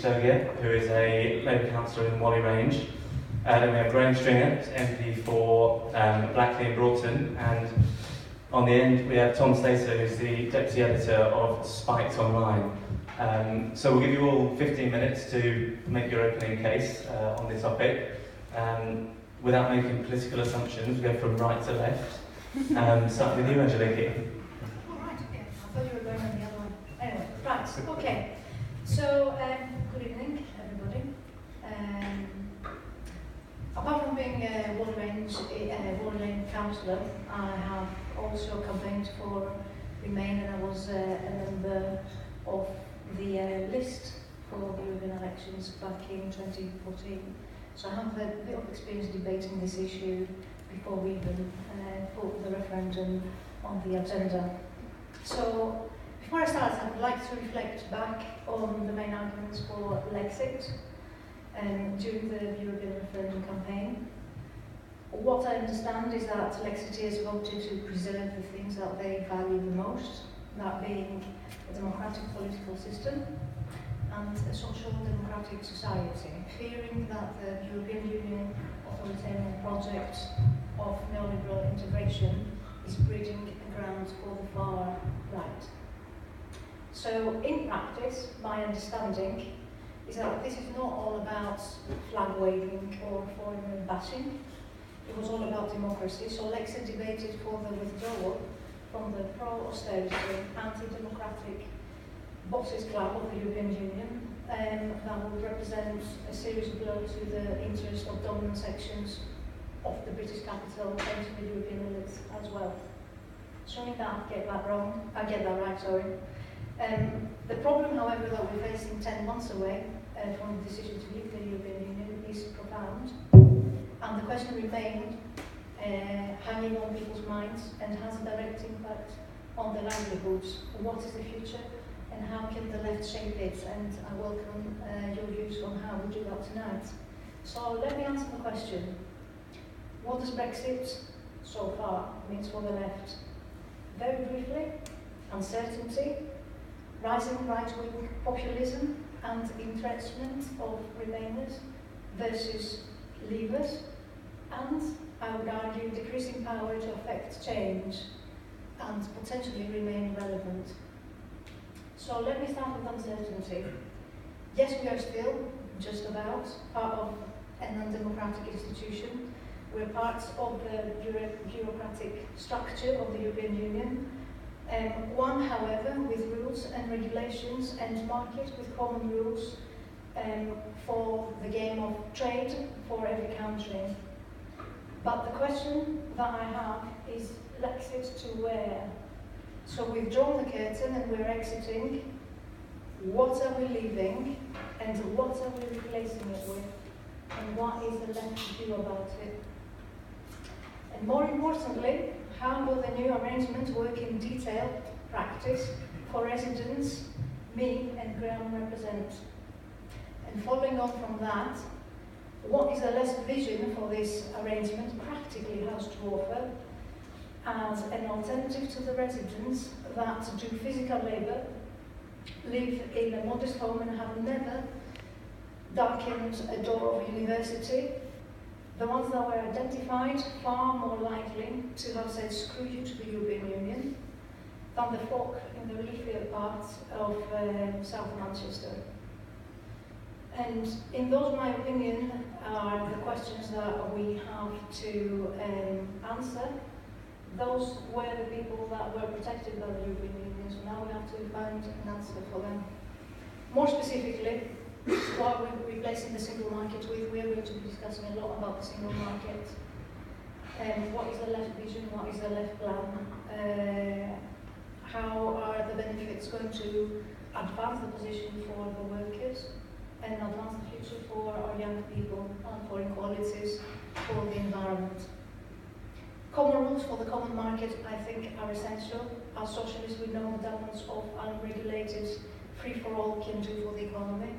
Stogia, who is a Labour councillor in Whalley Range. Then we have Graham Stringer, MP for Blackley and Broughton, and on the end we have Tom Slater, who's the Deputy Editor of Spiked Online. So we'll give you all 15 minutes to make your opening case on this topic. Without making political assumptions, we go from right to left. Starting with you, Angeliki. All right, okay. I thought you were going on the other one. Anyway, right, okay. So, good evening, everybody. Apart from being a Whalley Lane councillor, I have also campaigned for Remain, and I was a member of the list for the European elections back in 2014. So I have a bit of experience debating this issue before we even put the referendum on the agenda. So before I start, I would like to reflect back on the main arguments for Lexit during the European referendum campaign. What I understand is that Lexiteers voted to preserve the things that they value the most, that being a democratic political system and a social democratic society, fearing that the European Union authoritarian project of neoliberal integration is breeding ground for the far right. So in practice, my understanding is that this is not all about flag waving or foreign bashing. It was all about democracy. So Lexit debated for the withdrawal from the pro-austerity, anti-democratic bosses club of the European Union, that would represent a serious blow to the interest of dominant sections of the British capital and to the European elites as well. Showing that I get that right, sorry. The problem, however, that we're facing 10 months away from the decision to leave the European Union is profound. And the question remained hanging on people's minds and has a direct impact on their livelihoods. What is the future and how can the left shape it? And I welcome your views on how we do that tonight. So let me answer the question. What does Brexit so far mean for the left? Very briefly, uncertainty, rising right-wing populism and entrenchment of Remainers versus Leavers, and I would argue decreasing power to affect change and potentially remain relevant. So let me start with uncertainty. Yes, we are still just about part of an undemocratic institution. We're part of the bureaucratic structure of the European Union. One, however, with rules and regulations and market with common rules for the game of trade for every country. But the question that I have is Lexit to where? So we've drawn the curtain and we're exiting. What are we leaving and what are we replacing it with? And what is the left to do about it? And more importantly, how will the new arrangement work in detail practice for residents me and Graham represent? And following on from that, what is the left vision for this arrangement practically has to offer as an alternative to the residents that do physical labour, live in a modest home and have never darkened a door of university, the ones that were identified far more likely to have said screw you to the European Union than the folk in the leafier parts of South Manchester. And in those, my opinion, are the questions that we have to answer. Those were the people that were protected by the European Union, so now we have to find an answer for them. More specifically, what we're replacing the single market with, we are going to be discussing a lot about the single market. What is the left vision, what is the left plan? How are the benefits going to advance the position for the workers and advance the future for our young people and for inequalities, for the environment? Common rules for the common market, I think, are essential. As socialists, we know the damage of unregulated free-for-all can do for the economy,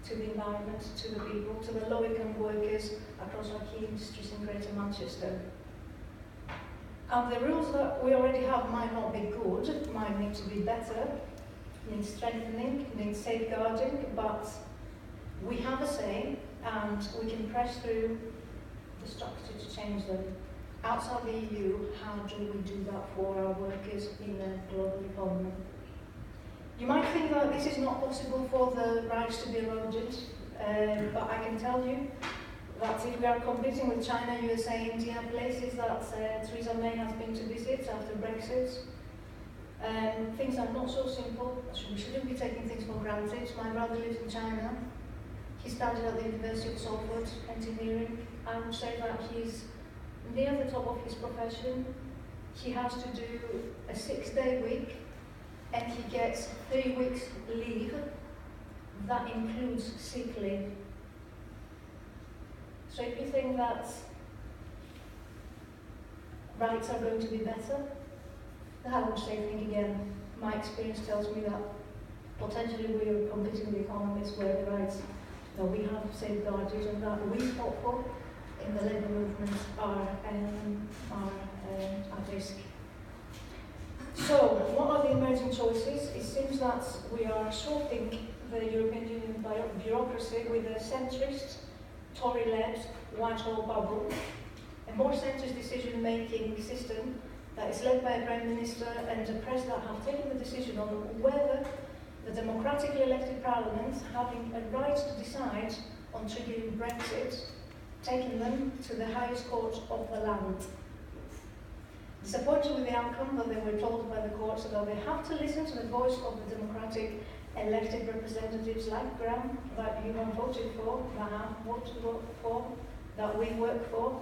to the environment, to the people, to the low-income workers across our key industries in Greater Manchester. And the rules that we already have might not be good, might need to be better, need strengthening, need safeguarding, but We have a say, and we can press through the structure to change them. Outside the EU, how do we do that for our workers in a global economy? You might think that this is not possible for the rights to be eroded, but I can tell you that if we are competing with China, USA, India, places that Theresa May has been to visit after Brexit, things are not so simple. We shouldn't be taking things for granted. My brother lives in China. He studied at the University of Salford, engineering. I would say that he's near the top of his profession. He has to do a 6-day week, and he gets 3 weeks leave. That includes sick leave. So if you think that rights are going to be better, I would say think again. My experience tells me that potentially we are competing with economies where the rights that we have safeguarded and that we fought for in the labour movement are at risk. So, what are the emerging choices? It seems that we are sorting the European Union bureaucracy with a centrist, Tory-led Whitehall bubble, a more centrist decision-making system that is led by a Prime Minister and a Press that have taken the decision on whether the democratically elected Parliament, having a right to decide on triggering Brexit, taking them to the highest court of the land. Disappointed with the outcome, that they were told by the courts that they have to listen to the voice of the democratic elected representatives like Graham, that you have voted for, that have voted for, that we work for,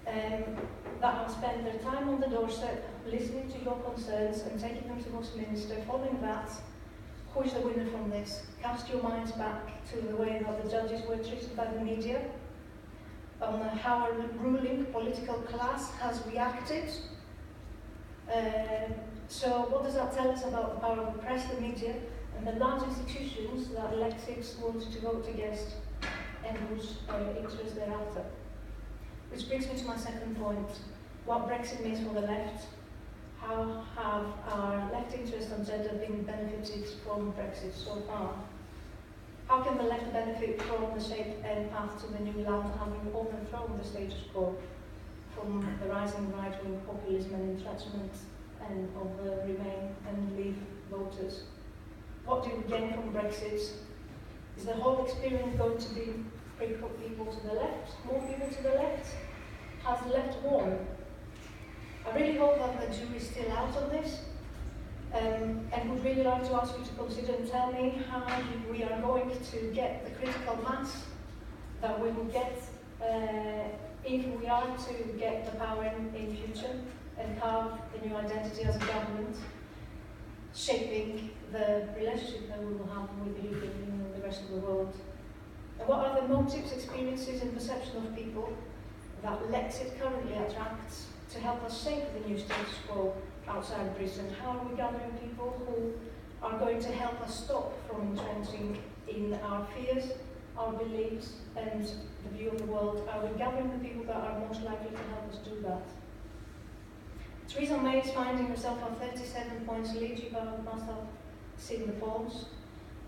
that have spent their time on the doorstep listening to your concerns and taking them to Westminster. Following that, who is the winner from this? Cast your minds back to the way that the judges were treated by the media, on how a ruling political class has reacted. So what does that tell us about the power of the press, the media, and the large institutions that elected wanted to vote against and whose interest they're after? Which brings me to my second point, what Brexit means for the left. How have our left interest and agenda been benefited from Brexit so far? How can the left benefit from the shape and path to the new land, having overthrown the status quo from the rising right-wing populism and entrenchment and of the Remain and Leave voters? What do we gain from Brexit? Is the whole experience going to be bring people to the left, more people to the left? Has the left won? I really hope that the jury is still out on this, and would really like to ask you to consider and tell me how we are going to get the critical mass that we will get if we are to get the power in future and carve the new identity as a government, shaping the relationship that we will have with the European Union and the rest of the world. And what are the motives, experiences and perception of people that Brexit currently attracts to help us shape the new status quo outside Britain? How are we gathering people who are going to help us stop from entrenching in our fears, our beliefs and the view of the world? Are we gathering the people that are most likely to help us do that? Theresa May is finding herself on 37 points lead. You must have seen the polls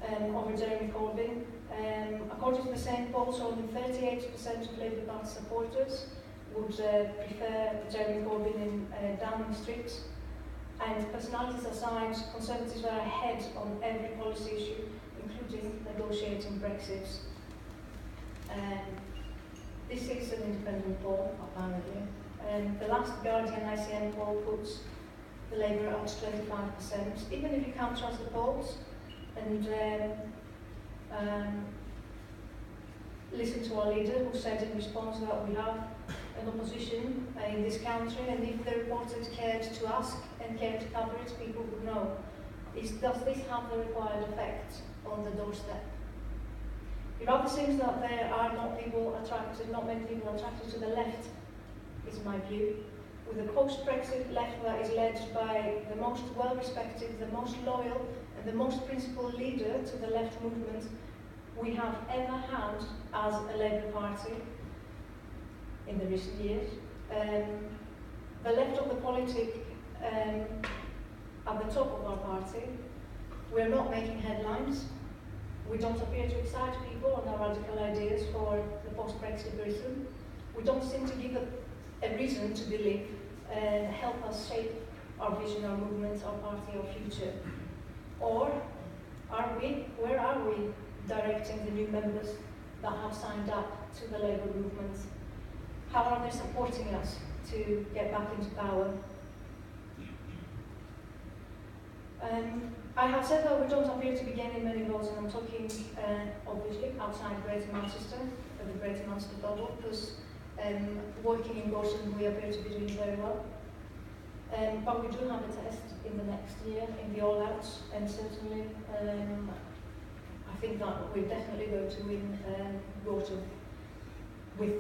over Jeremy Corbyn. According to the same polls, only 38% of Labour Party supporters would prefer Jeremy Corbyn in Downing Street. And personalities aside, Conservatives are ahead on every policy issue, including negotiating Brexit. This is an independent poll, apparently. The last Guardian ICN poll puts the Labour at 25%. Even if you can't trust the polls and listen to our leader, who said in response that we have an opposition in this country, and if the reporters cared to ask and cared to cover it, people would know. Does this have the required effect on the doorstep? It rather seems that there are not many people attracted to the left, is my view, with a post-Brexit left that is led by the most well-respected, the most loyal and the most principled leader to the left movement we have ever had as a Labour Party in the recent years. The left of the politic at the top of our party, we're not making headlines. We don't appear to excite people on radical ideas for the post-Brexit Britain. We don't seem to give a reason to believe and help us shape our vision, our movement, our party, our future. Or where are we directing the new members that have signed up to the Labour movement? How are they supporting us to get back into power? I have said that we don't appear to be gaining many votes, and I'm talking obviously outside Greater Manchester, the Greater Manchester bubble, because working in Gorton we appear to be doing very well. But we do have a test in the next year in the all-outs, and certainly I think that we're definitely going to win Gorton with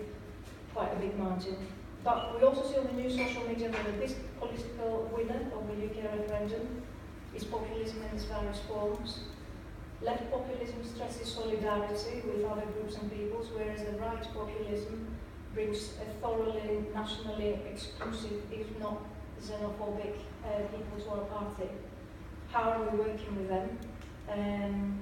quite a big margin. But we also see on the new social media that the big political winner of the UK referendum is populism in its various forms. Left populism stresses solidarity with other groups and peoples, whereas the right populism brings a thoroughly nationally exclusive, if not xenophobic, people to our party. How are we working with them?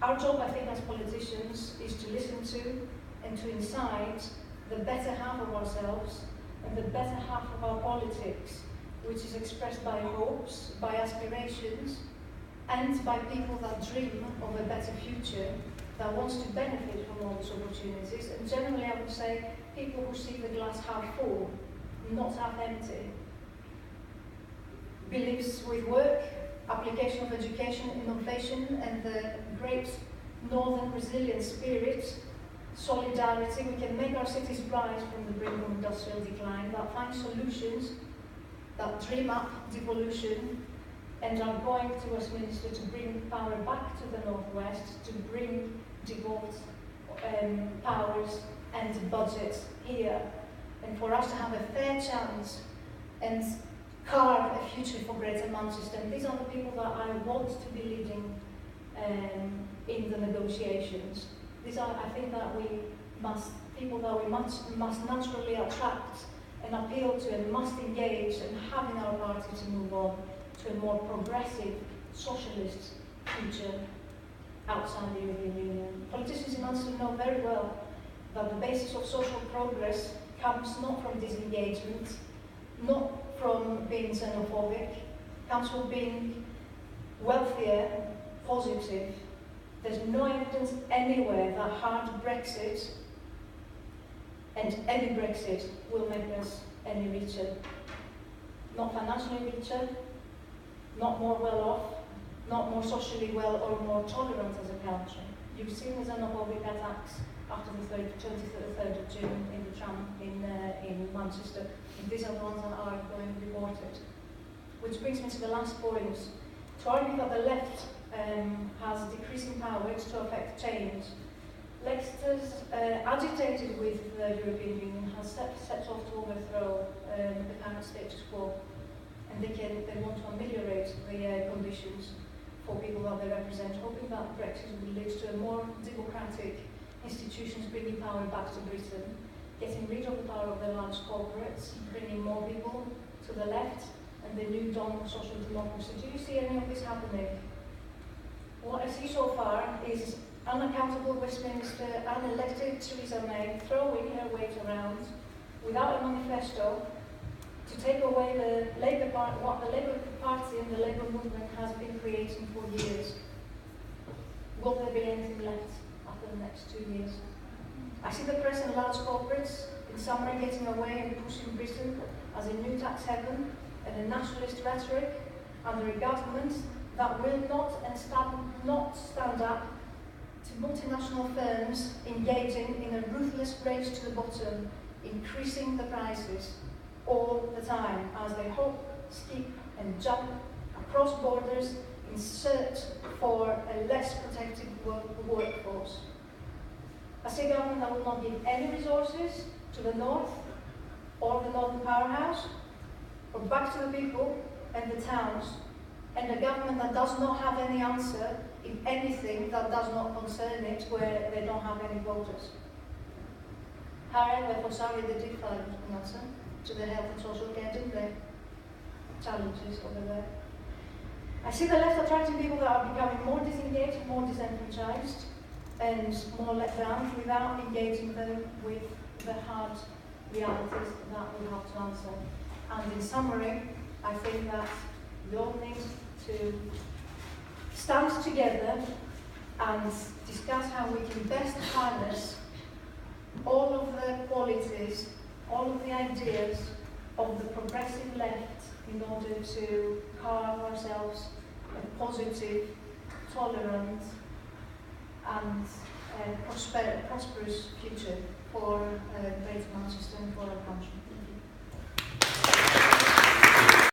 Our job, I think, as politicians, is to listen to and to incite the better half of ourselves and the better half of our politics, which is expressed by hopes, by aspirations, and by people that dream of a better future, that wants to benefit from all these opportunities. And generally, I would say, people who see the glass half full, not half empty. Believes with work, application of education, innovation, and the great northern resilient spirit, solidarity, we can make our cities rise from the brink of industrial decline, that find solutions, that dream up devolution, and are going to Westminster to bring power back to the northwest, to bring devolved powers and budgets here, and for us to have a fair chance and carve a future for Greater Manchester. And these are the people that I want to be leading in the negotiations. These are, I think, that people that we must naturally attract and appeal to and must engage and have in our party to move on to a more progressive, socialist future outside the European Union. Politicians in Manchester know very well that the basis of social progress comes not from disengagement, not from being xenophobic, comes from being wealthier, positive. There's no evidence anywhere that hard Brexit and any Brexit will make us any richer. Not financially richer, not more well off, not more socially well or more tolerant as a country. You've seen the xenophobic attacks after the 23rd of June in the tram in Manchester. And these are the ones that are going reported. Which brings me to the last point. To argue that the left has decreasing powers to affect change. Leicesters, agitated with the European Union, has set off to overthrow the current status quo, and they want to ameliorate the conditions for people that they represent, hoping that Brexit will lead to a more democratic institutions bringing power back to Britain, getting rid of the power of the large corporates, bringing more people to the left, and the new dawn of social democracy. Do you see any of this happening? What I see so far is unaccountable Westminster, unelected Theresa May throwing her weight around without a manifesto to take away the Labour Party, what the Labour Party and the Labour movement has been creating for years. Will there be anything left after the next 2 years? I see the press and large corporates in summary getting away and pushing Britain as a new tax haven and a nationalist rhetoric under a government that will not stand up to multinational firms engaging in a ruthless race to the bottom, increasing the prices all the time as they hop, skip and jump across borders in search for a less protected workforce. I see a government that will not give any resources to the north or the northern powerhouse, or back to the people and the towns, and a government that does not have any answer in anything that does not concern it, where they don't have any voters. However, for Sarri, they did find an answer to the health and social care, didn't they? Challenges over there. I see the left attracting people that are becoming more disengaged, more disenfranchised, and more let down without engaging them with the hard realities that we have to answer. And in summary, I think that we all need to stand together and discuss how we can best harness all of the qualities, all of the ideas of the progressive left in order to carve ourselves a positive, tolerant and prosperous future for Greater Manchester and for our country.